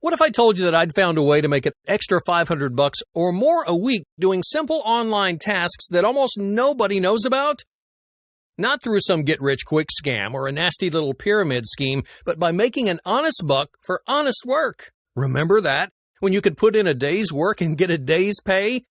What if I told you that I'd found a way to make an extra $500 or more a week doing simple online tasks that almost nobody knows about? Not through some get-rich-quick scam or a nasty little pyramid scheme, but by making an honest buck for honest work. Remember that? When you could put in a day's work and get a day's pay?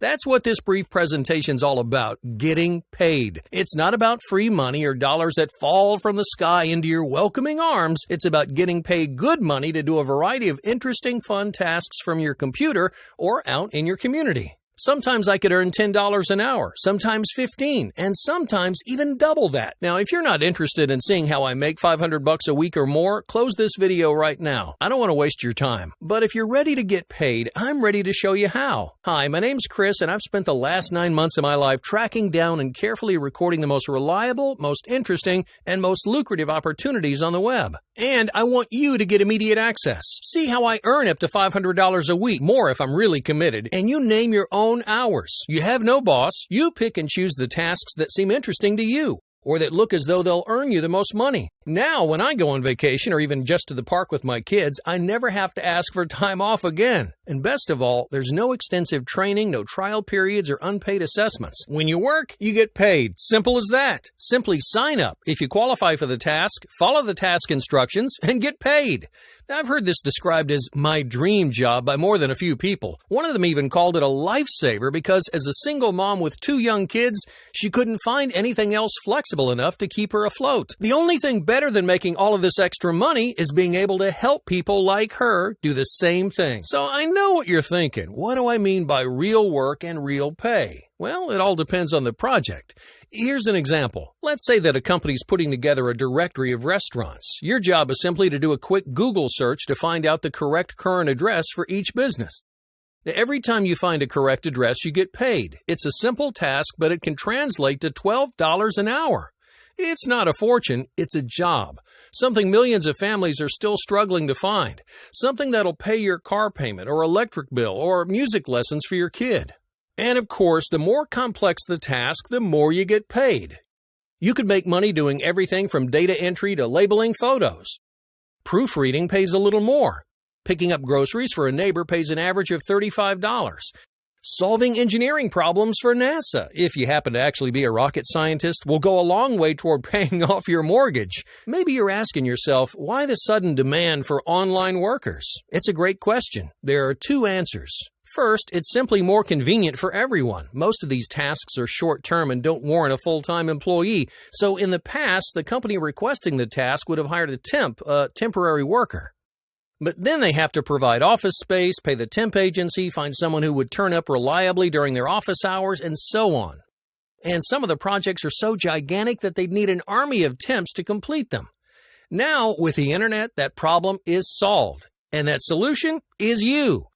That's what this brief presentation's all about, getting paid. It's not about free money or dollars that fall from the sky into your welcoming arms. It's about getting paid good money to do a variety of interesting, fun tasks from your computer or out in your community. Sometimes I could earn $10 an hour, sometimes $15, and sometimes even double that. Now, if you're not interested in seeing how I make $500 a week or more, close this video right now. I don't want to waste your time. But if you're ready to get paid, I'm ready to show you how. Hi, my name's Chris, and I've spent the last 9 months of my life tracking down and carefully recording the most reliable, most interesting, and most lucrative opportunities on the web. And I want you to get immediate access. See how I earn up to $500 a week, more if I'm really committed, and you name your own hours. You have no boss. You pick and choose the tasks that seem interesting to you, or that look as though they'll earn you the most money. Now, when I go on vacation or even just to the park with my kids, I never have to ask for time off again. And best of all, there's no extensive training, no trial periods, or unpaid assessments. When you work, you get paid. Simple as that. Simply sign up. If you qualify for the task, follow the task instructions, and get paid. Now, I've heard this described as my dream job by more than a few people. One of them even called it a lifesaver because as a single mom with 2 young kids, she couldn't find anything else flexible enough to keep her afloat. The only thing better than making all of this extra money is being able to help people like her do the same thing. So I know what you're thinking. What do I mean by real work and real pay? Well, it all depends on the project. Here's an example. Let's say that a company's putting together a directory of restaurants. Your job is simply to do a quick Google search to find out the correct current address for each business. Now, every time you find a correct address, you get paid. It's a simple task, but it can translate to $12 an hour. It's not a fortune, it's a job. Something millions of families are still struggling to find. Something that'll pay your car payment or electric bill or music lessons for your kid. And of course, the more complex the task, the more you get paid. You could make money doing everything from data entry to labeling photos. Proofreading pays a little more. Picking up groceries for a neighbor pays an average of $35. Solving engineering problems for NASA, if you happen to actually be a rocket scientist, will go a long way toward paying off your mortgage. Maybe you're asking yourself, why the sudden demand for online workers? It's a great question. There are 2 answers. First, it's simply more convenient for everyone. Most of these tasks are short-term and don't warrant a full-time employee. So in the past, the company requesting the task would have hired a temporary worker. But then they have to provide office space, pay the temp agency, find someone who would turn up reliably during their office hours, and so on. And some of the projects are so gigantic that they'd need an army of temps to complete them. Now, with the internet, that problem is solved. And that solution is you.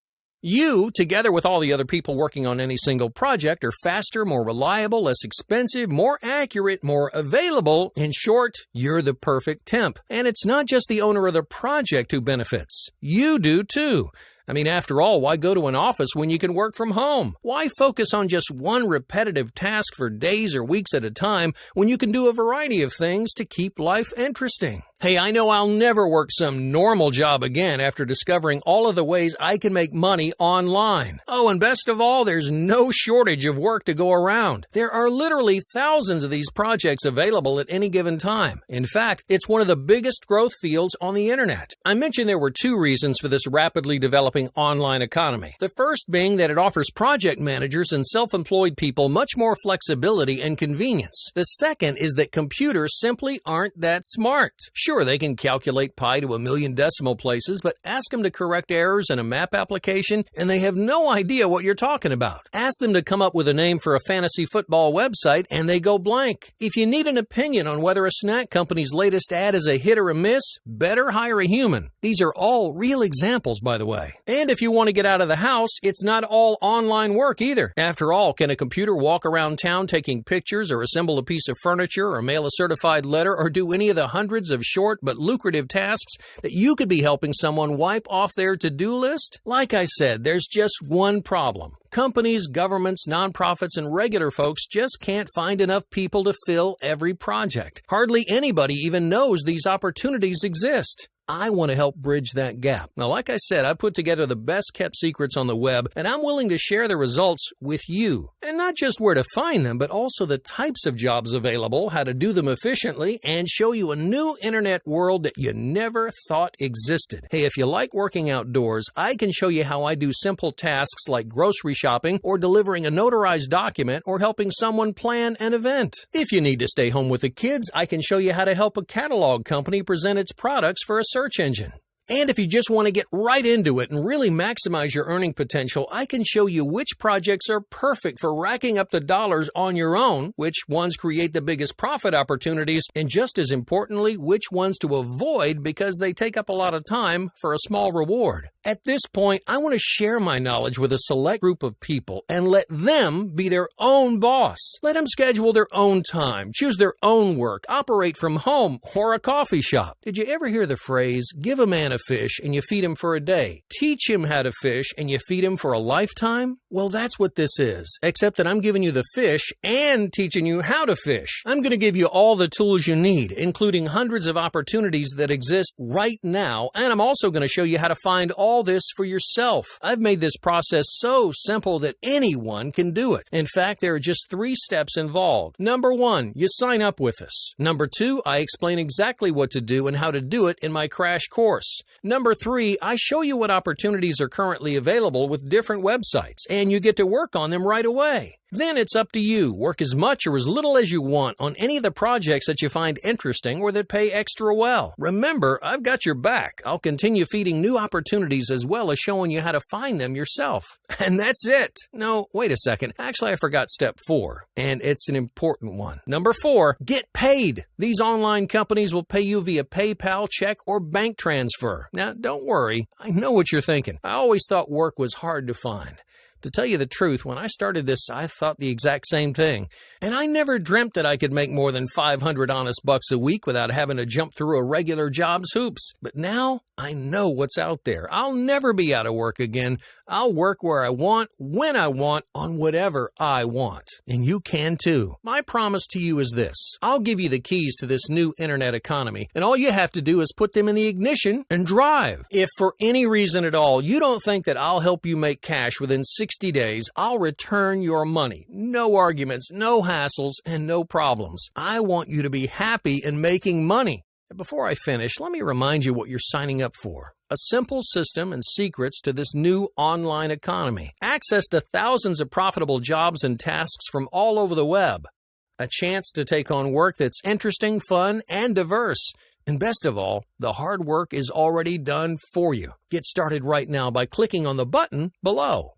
You, together with all the other people working on any single project, are faster, more reliable, less expensive, more accurate, more available. In short, you're the perfect temp. And it's not just the owner of the project who benefits. You do too. I mean, after all, why go to an office when you can work from home? Why focus on just one repetitive task for days or weeks at a time when you can do a variety of things to keep life interesting? Hey, I know I'll never work some normal job again after discovering all of the ways I can make money online. Oh, and best of all, there's no shortage of work to go around. There are literally thousands of these projects available at any given time. In fact, it's one of the biggest growth fields on the internet. I mentioned there were 2 reasons for this rapidly developing online economy. The first being that it offers project managers and self-employed people much more flexibility and convenience. The second is that computers simply aren't that smart. Sure, they can calculate pi to 1,000,000 decimal places, but ask them to correct errors in a map application, and they have no idea what you're talking about. Ask them to come up with a name for a fantasy football website, and they go blank. If you need an opinion on whether a snack company's latest ad is a hit or a miss, better hire a human. These are all real examples, by the way. And if you want to get out of the house, it's not all online work either. After all, can a computer walk around town taking pictures or assemble a piece of furniture or mail a certified letter or do any of the hundreds of short but lucrative tasks that you could be helping someone wipe off their to-do list? Like I said, there's just one problem. Companies, governments, nonprofits, and regular folks just can't find enough people to fill every project. Hardly anybody even knows these opportunities exist. I want to help bridge that gap. Now, like I said, I put together the best-kept secrets on the web, and I'm willing to share the results with you. And not just where to find them, but also the types of jobs available, how to do them efficiently, and show you a new internet world that you never thought existed. Hey, if you like working outdoors, I can show you how I do simple tasks like grocery shopping or delivering a notarized document or helping someone plan an event. If you need to stay home with the kids, I can show you how to help a catalog company present its products for a search engine. And if you just want to get right into it and really maximize your earning potential, I can show you which projects are perfect for racking up the dollars on your own, which ones create the biggest profit opportunities, and just as importantly, which ones to avoid because they take up a lot of time for a small reward. At this point, I want to share my knowledge with a select group of people and let them be their own boss. Let them schedule their own time, choose their own work, operate from home or a coffee shop. Did you ever hear the phrase, give a man a fish and you feed him for a day? Teach him how to fish and you feed him for a lifetime? Well, that's what this is, except that I'm giving you the fish and teaching you how to fish. I'm going to give you all the tools you need, including hundreds of opportunities that exist right now, and I'm also going to show you how to find all this for yourself. I've made this process so simple that anyone can do it. In fact, there are just 3 steps involved. Number 1, you sign up with us. Number 2, I explain exactly what to do and how to do it in my crash course. Number 3, I show you what opportunities are currently available with different websites, and you get to work on them right away. Then it's up to you. Work as much or as little as you want on any of the projects that you find interesting or that pay extra well. Remember, I've got your back. I'll continue feeding new opportunities as well as showing you how to find them yourself. And that's it. No, wait a second. Actually, I forgot step 4, and it's an important one. Number 4, get paid. These online companies will pay you via PayPal, check, or bank transfer. Now, don't worry. I know what you're thinking. I always thought work was hard to find. To tell you the truth, when I started this, I thought the exact same thing. And I never dreamt that I could make more than 500 honest bucks a week without having to jump through a regular job's hoops. But now, I know what's out there. I'll never be out of work again. I'll work where I want, when I want, on whatever I want. And you can too. My promise to you is this. I'll give you the keys to this new internet economy, and all you have to do is put them in the ignition and drive. If for any reason at all you don't think that I'll help you make cash within 60 days, I'll return your money. No arguments, no hassles, and no problems. I want you to be happy and making money. Before I finish, let me remind you what you're signing up for. A simple system and secrets to this new online economy. Access to thousands of profitable jobs and tasks from all over the web. A chance to take on work that's interesting, fun, and diverse. And best of all, the hard work is already done for you. Get started right now by clicking on the button below.